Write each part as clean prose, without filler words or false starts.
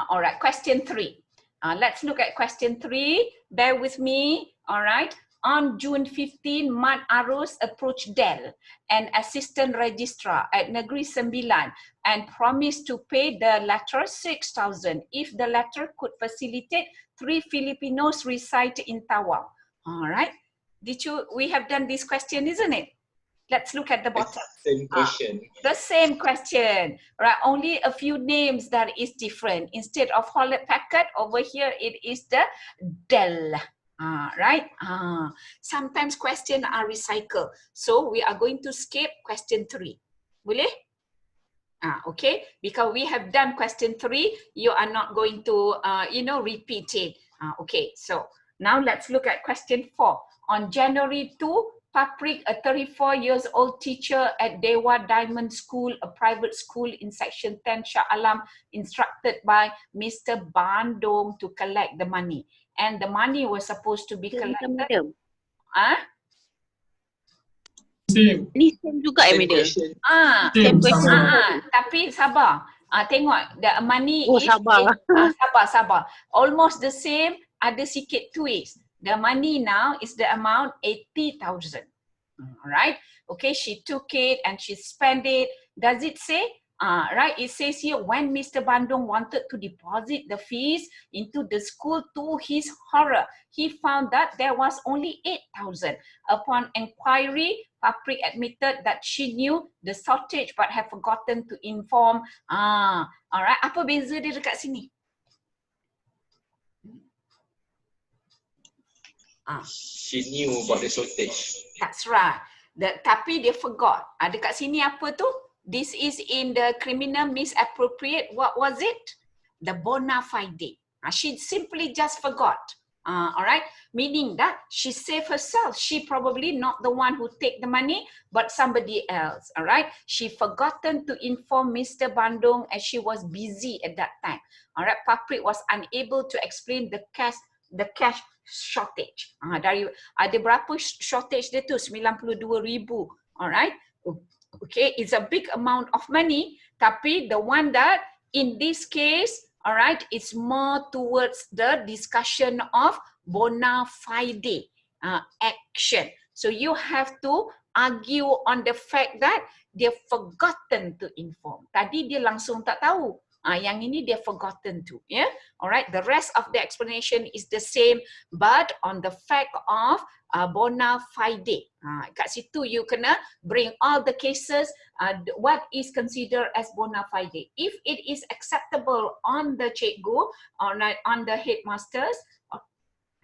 All right, question 3. Let's look at question 3. Bear with me. All right. On June 15, Mat Arus approached Del, an assistant registrar at Negeri Sembilan, and promised to pay the latter 6,000 if the latter could facilitate 3 Filipinos reside in Tawau. All right. We have done this question, isn't it? Let's look at the bottom. Same question. The same question, right? Only a few names that is different. Instead of Hewlett Packard, over here it is the Dell. Right? Sometimes questions are recycled. So we are going to skip question 3. Boleh? Okay, because we have done question 3, you are not going to, repeat it. Okay, so now let's look at question 4. On January 2, Paprik, a 34-year-old teacher at Dewa Diamond School, a private school in Section 10 Shah Alam, instructed by Mr. Bandung to collect the money. And the money was supposed to be collected. Ni same juga Madam. Same question. Tapi sabar. Tengok, the money is... sabar. Sabar. Almost the same, ada sikit twist. The money now is the amount 80,000. All right. Okay, she took it and she spent it. Does it say? Right, it says here, when Mr. Bandung wanted to deposit the fees into the school, to his horror, he found that there was only 8,000. Upon inquiry, Paprik admitted that she knew the shortage but had forgotten to inform. All right, apa beza dia dekat sini? She knew about the shortage. That's right. Tapi dia forgot. Dekat sini apa tu? This is in the criminal misappropriate. What was it? The bona fide. She simply just forgot. All right. Meaning that she saved herself. She probably not the one who take the money, but somebody else. All right. She forgotten to inform Mr. Bandung as she was busy at that time. All right. Paprik was unable to explain the cash shortage. Dari ada berapa shortage dia tu? 92,000. Alright. Okay, it's a big amount of money, tapi the one that in this case, alright, it's more towards the discussion of bona fide action. So you have to argue on the fact that dia forgotten to inform. Tadi dia langsung tak tahu. Yang ini dia forgotten to, yeah. Alright, the rest of the explanation is the same, but on the fact of bona fide. Kat situ you kena bring all the cases, what is considered as bona fide. If it is acceptable on the cikgu, on the headmasters,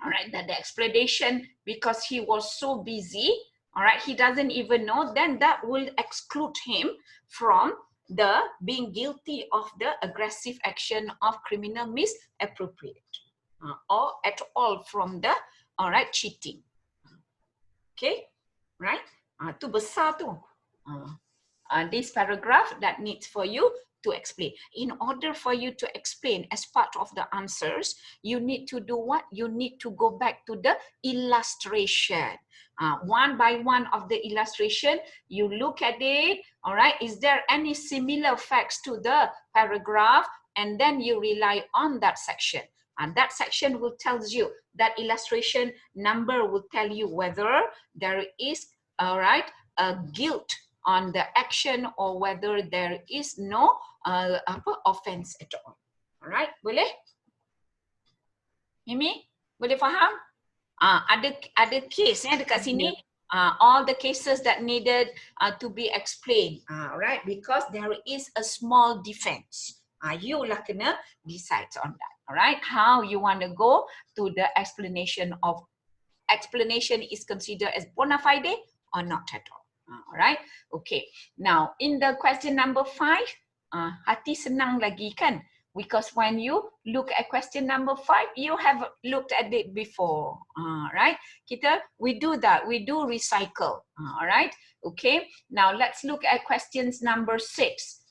alright, that the explanation, because he was so busy, alright, he doesn't even know, then that will exclude him from the being guilty of the aggressive action of criminal misappropriate or at all from the cheating. Okay, right? Tu besar tu. This paragraph that needs for you to explain. In order for you to explain as part of the answers, you need to do what? You need to go back to the illustration. One by one of the illustration, you look at it, all right? Is there any similar facts to the paragraph? And then you rely on that section. And that section will tell you, that illustration number will tell you whether there is, all right, a guilt on the action or whether there is no offense at all. All right, boleh? Mimi, boleh faham? Ada case dekat sini. All the cases that needed to be explained. Right, because there is a small defense. You lah kena decide on that. All right, how you want to go to the explanation of explanation is considered as bona fide or not at all. All right, okay. Now in the question number 5, hati senang lagi kan? Because when you look at question number 5, you have looked at it before, right? We do that, we do recycle, all right? Okay, now let's look at questions number 6.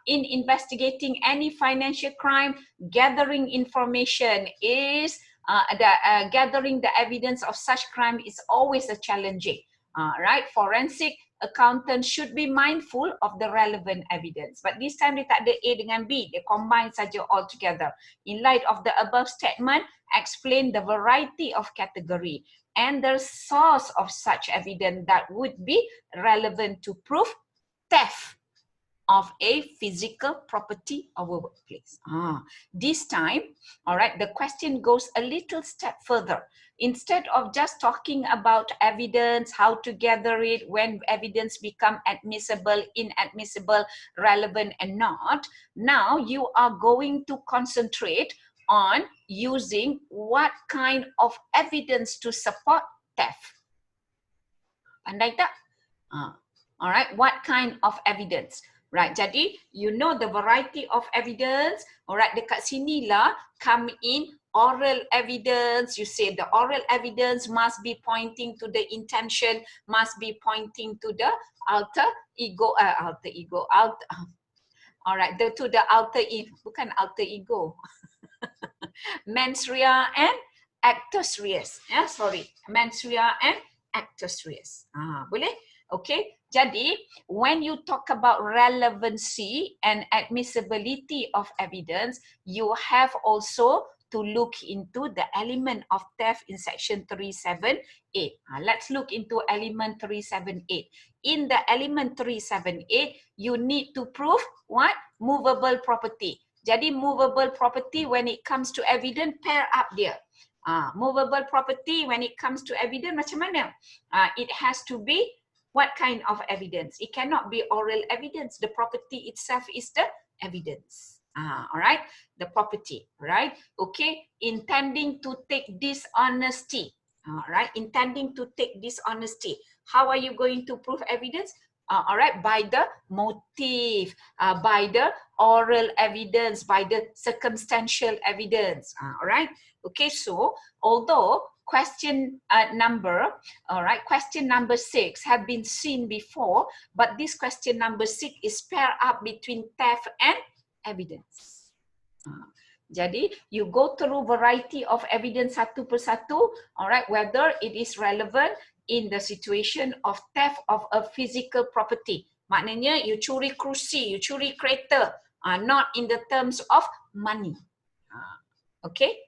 In investigating any financial crime, gathering information is, gathering the evidence of such crime is always a challenging. Right, forensic accountant should be mindful of the relevant evidence. But this time dia tak ada A dengan B, dia combine saja all together. In light of the above statement, explain the variety of category and the source of such evidence that would be relevant to prove theft of a physical property of a workplace. This time, all right, the question goes a little step further. Instead of just talking about evidence, how to gather it, when evidence become admissible, inadmissible, relevant and not, now you are going to concentrate on using what kind of evidence to support theft. Pandai tak? All right, what kind of evidence? Right, jadi you know the variety of evidence. Alright, dekat sini lah come in oral evidence. You say the oral evidence must be pointing to the intention, must be pointing to the alter ego, alright, to the alter ego, bukan alter ego. Mens rea and actus reus. Yeah, sorry, mens rea and actus reus. Boleh? Okay. Jadi, when you talk about relevancy and admissibility of evidence, you have also to look into the element of theft in section 378. Let's look into element 378. In the element 378, you need to prove what? Movable property. Jadi, movable property when it comes to evidence, pair up dia. Movable property when it comes to evidence, macam mana? It has to be what kind of evidence? It cannot be oral evidence. The property itself is the evidence. All right, the property, right? Okay, intending to take dishonesty. All right, intending to take dishonesty. How are you going to prove evidence? All right, by the motive, by the oral evidence, by the circumstantial evidence. All right, okay, so although question number 6 have been seen before, but this question number 6 is pair up between theft and evidence. Jadi, you go through variety of evidence satu persatu, alright, whether it is relevant in the situation of theft of a physical property. Maknanya, you curi kerusi, you curi kereta, not in the terms of money. Okay?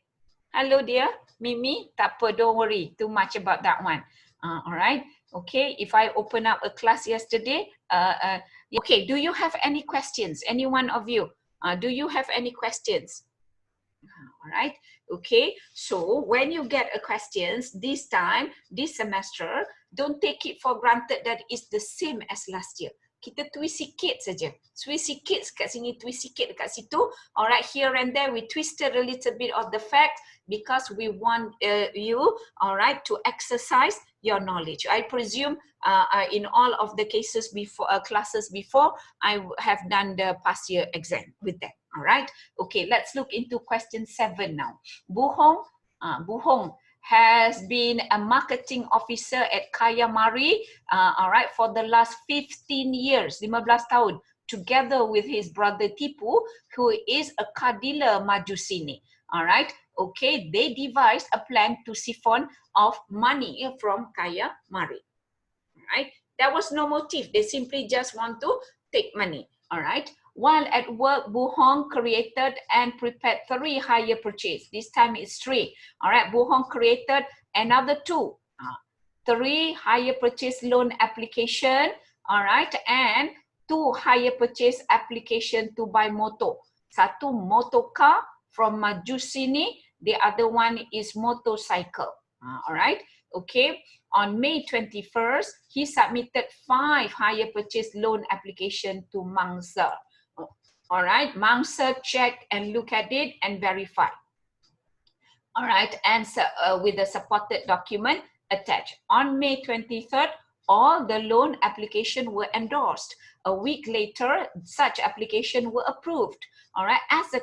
Hello dear, Mimi, tak apa, don't worry too much about that one. Alright, okay, if I open up a class yesterday, okay, do you have any questions? Any one of you? Do you have any questions? Alright, okay, so when you get a questions, this time, this semester, don't take it for granted that it's the same as last year. Kita twist sikit saja. Twist sikit kat sini, twist sikit dekat situ. Alright, here and there we twisted a little bit of the fact because we want you, alright, to exercise your knowledge. I presume in all of the cases before, classes before, I have done the past year exam with them. Alright, okay, let's look into question 7 now. Bu Hong has been a marketing officer at Kaya Mari, alright, for the last 15 years, 15 tahun, together with his brother Tipu, who is a car dealer Majusini. Alright, okay, they devised a plan to siphon off money from Kaya Mari. Alright, there was no motive, they simply just want to take money. Alright, while at work, Bu Hong created and prepared 3 hire purchase. This time it's 3. All right, Bu Hong created another 2. 3 hire purchase loan application. All right, and 2 hire purchase application to buy motor. Satu motor car from Majusini. The other one is motorcycle. All right, okay. On May 21st, he submitted 5 hire purchase loan application to Mangsa. All right, Mangsa check and look at it and verify. All right, and with the supported document attached. On May 23rd, all the loan application were endorsed. A week later, such application were approved. All right, as a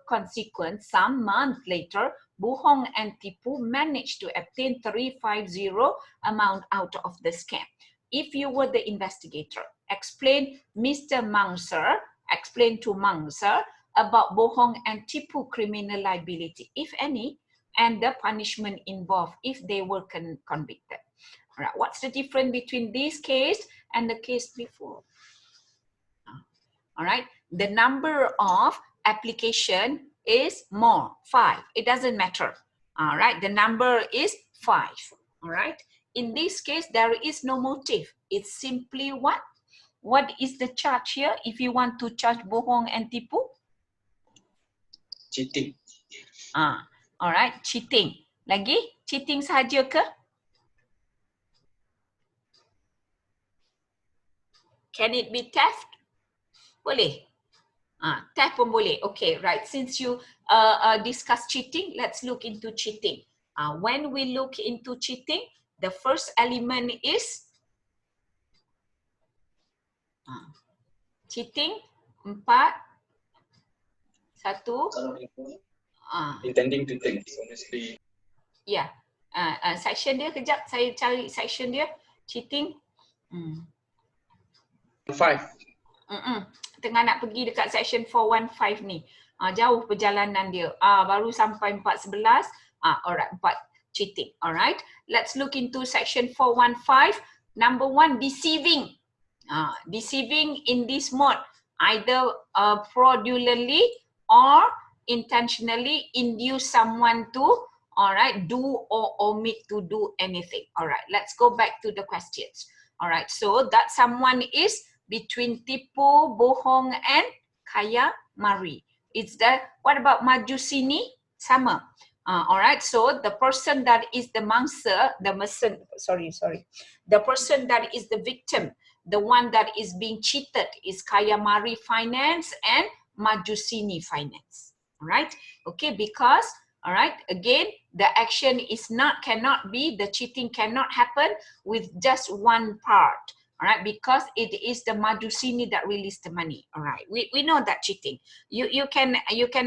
consequence, some month later, Bu Hong and Tipu managed to obtain 350 amount out of the scam. If you were the investigator, explain to Mangsa about Bu Hong and Tipu criminal liability, if any, and the punishment involved if they were convicted. All right, what's the difference between this case and the case before. All right, the number of application is more, 5. It doesn't matter. All right, the number is 5. All right, in this case, there is no motive. It's simply what? What is the charge here if you want to charge bohong and tipu? Cheating. All right, cheating. Lagi, cheating sahaja ke? Can it be theft? Boleh. Theft pun boleh. Okay, right. Since you discuss cheating, let's look into cheating. When we look into cheating, the first element is cheating. 4. 1. Intending to take dishonestly. Yeah. Section dia kejap. Saya cari section dia. Cheating. 5. Tengah nak pergi dekat section 415 ni. Jauh perjalanan dia. Baru sampai 411. Alright, 4 cheating. Alright. Let's look into section 415. Number 1, deceiving. Deceiving in this mode, either fraudulently or intentionally induce someone to, alright, do or omit to do anything. Alright, let's go back to the questions. Alright, so that someone is between tipu, bohong and kaya mari. It's the, what about majusini? Sama. Alright, so the person that is the mangsa, the person that is the victim, the one that is being cheated is kaya mari finance and majusini finance. Alright, okay, because, alright, again, the action is not, cannot be, the cheating cannot happen with just one part. Alright, because it is the majusini that released the money. Alright, we know that cheating. You can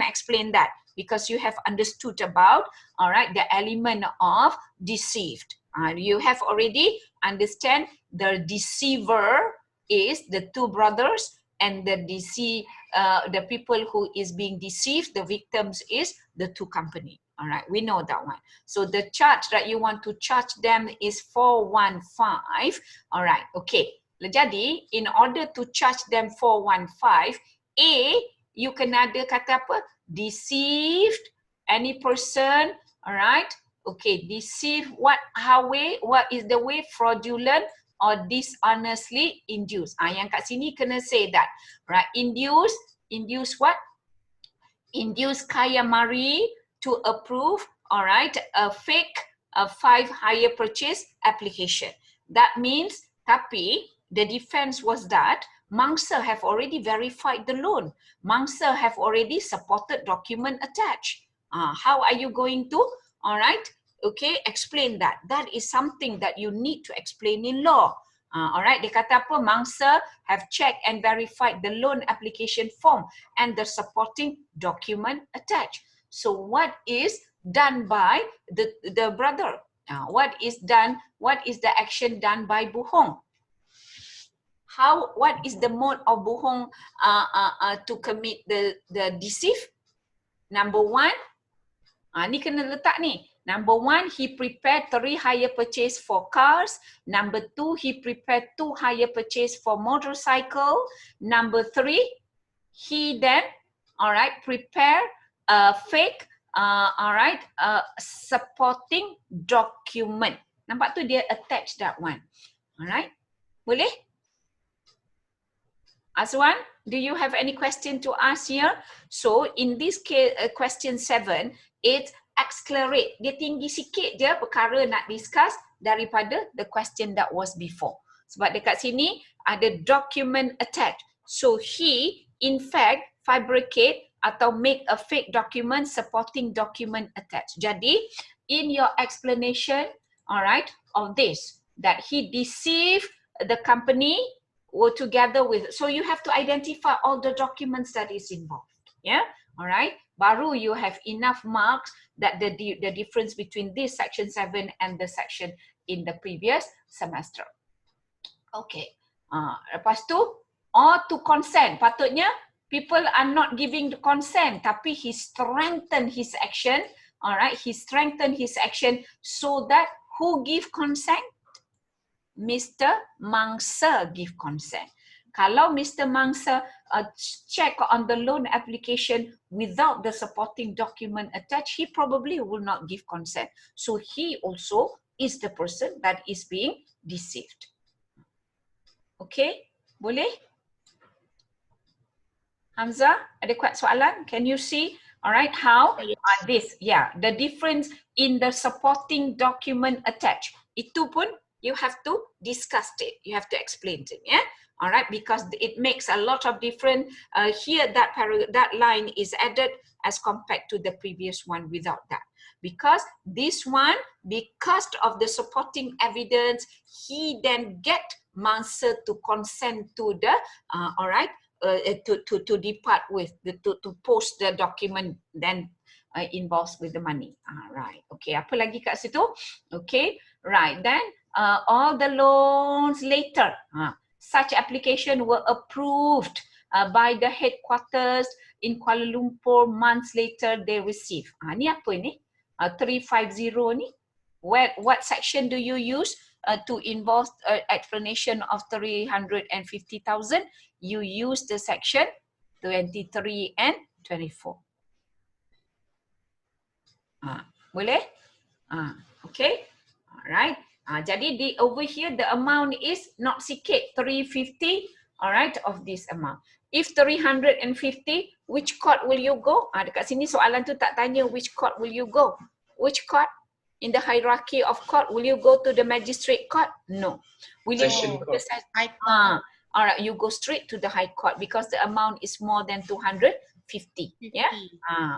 explain that because you have understood about, alright, the element of deceived. You have already understand the deceiver is the two brothers and the people who is being deceived, the victims is the two company. All right, we know that one. So the charge that you want to charge them is 415. All right, okay. Jadi, in order to charge them 415, A, you kena ada kata apa? Deceived any person, all right? Okay, deceive what, how way, what is the way? Fraudulent or dishonestly induced. Yang kat sini kena say that, right? Induce what? Induce kaya mari to approve, all right, a fake 5 hire purchase application. That means, tapi the defense was that mangsa have already verified the loan. Mangsa have already supported document attached. How are you going to, all right, okay, explain that? That is something that you need to explain in law. All right, dia kata apa? Mangsa have checked and verified the loan application form and the supporting document attached. So what is done by the brother? What is the action done by bohong? What is the mode of bohong to commit the deceive? Number 1, ni kena letak ni. Number 1, he prepared 3 hire purchase for cars. Number 2, he prepared 2 hire purchase for motorcycle. Number 3, he then, all right, prepare a fake, all right, supporting document. Nampak tu dia attach that one. All right, boleh? Azwan, do you have any question to ask here? So in this case, question 7, it's accelerate. Dia tinggi sikit je perkara nak discuss daripada the question that was before. Sebab dekat sini ada document attached. So he in fact fabricate atau make a fake document supporting document attached. Jadi in your explanation, alright, of this, that he deceived the company together with, so you have to identify all the documents that is involved. Yeah, alright. Baru you have enough marks that the difference between this section 7 and the section in the previous semester. Okay. Lepas tu, or to consent. Patutnya people are not giving the consent, tapi he strengthened his action. Alright, he strengthened his action so that who give consent? Mr. Mangsa give consent. Kalau Mr. Mangsa check on the loan application without the supporting document attached, he probably will not give consent. So he also is the person that is being deceived. Okay, boleh? Hamza, ada soalan? Can you see? All right, how this? Yeah, the difference in the supporting document attached. Itu pun you have to discuss it. You have to explain it. Yeah. All right, because it makes a lot of difference. Here, that line is added as compared to the previous one without that. Because this one, because of the supporting evidence, he then get Mangsa to consent to the, all right, to depart with, to post the document then involves with the money. Right. Okay, apa lagi kat situ? Okay, right. Then all the loans later, such application were approved by the headquarters in Kuala Lumpur. Months later, they receive. Ni apa ni? 350 ni. What section do you use to involve explanation of 350,000? You use the section 23 and 24. Boleh? Okay. Alright. Jadi over here the amount is not sikit, 350, alright, of this amount. If 350, which court will you go? Dekat sini soalan tu tak tanya which court will you go. Which court? In the hierarchy of court, will you go to the magistrate court? No. Will you Session go to court. the high court? Alright, you go straight to the high court because the amount is more than 250. Yeah.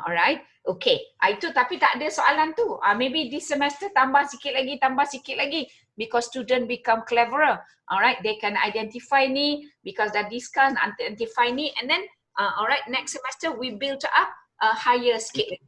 Alright. Okay. Itu tapi tak ada soalan tu. Maybe this semester tambah sikit lagi because student become cleverer. Alright, they can identify ni because dah discuss, identify ni, and then alright, next semester we build up higher sikit.